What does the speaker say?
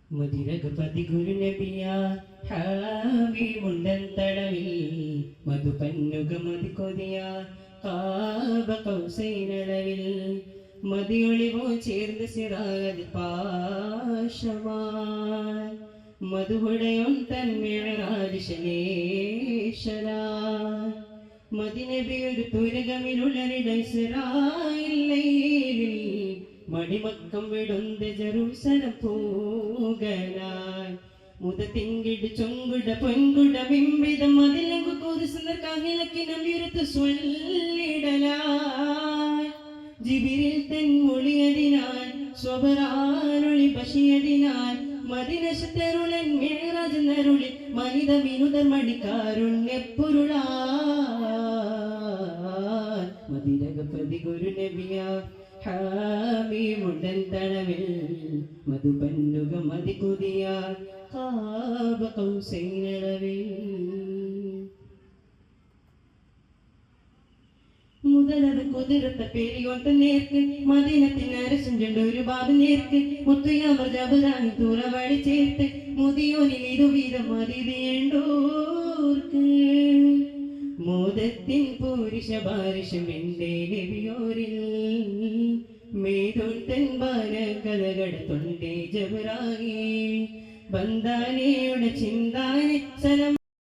മദിരകപതി ഗുരുനബിയ Harvey മുണ്ടൻ തടവിൽ മധുപന്നുക മതി കൊതിയ കാബ കൗസൈനളവിൽ മതിയൊളിവോ ചേർന്ന് സിറാതി പാശമായി മധുഹുടയോൻ തൻ മിഅ്റാജിശലേശലായി മദിനബി ഒരു തുരകമിലുള്ളരിട ഇസ്രായേലിൽ മടിമക്കം വിടുന്ന ജെറൂസലം പോകലായി മുതത്തിങ്കിട് ചൊങ്കുട പൊൻകുട ബിംബിതം മതിലങ്കു കുറിസുന്ന കാഹിലക്കിനം വിരുത്ത് സ്വല്ലിടലായി ജിബിരിൽ തൻ മൊഴിയതിനാൽ സ്വബറാനൊളി പശിയതിനാൽ മദിനശത്തരുളൻ മിഅ്റാജ് നരുളി മനിത വിനുതർ മടിക്കാരുണ്യപ്പുരുളാൻ മദിരകപതി ഗുരുനബിയ ഹാമി മുണ്ടൻ തടവിൽ മധുപന്നുക മതി കുതിയ കാബ കൗസൈനളവിൽ മുതലത് കുതിരത്ത പേരിയോട്ട നേർക്ക് മദീനത്തിന് അരസഞ്ചുണ്ട് ഒരു ബാബ് നേർക്ക് മുത്തുയാമർ ജബറാണി തൂറവാടി ചേർത്ത് മുതിയോനിൽ ഇരു വീതം മതിയേണ്ടോർക്ക് മോദത്തിൻ പൂരിഷ ബാരിഷം എന്റെ നബിയോരിൽ മേതോൻ തൻ ബാല കഥകട തൊണ്ടേ ജബറായി ബന്ധാനയുടെ ചിന്താനെ സലം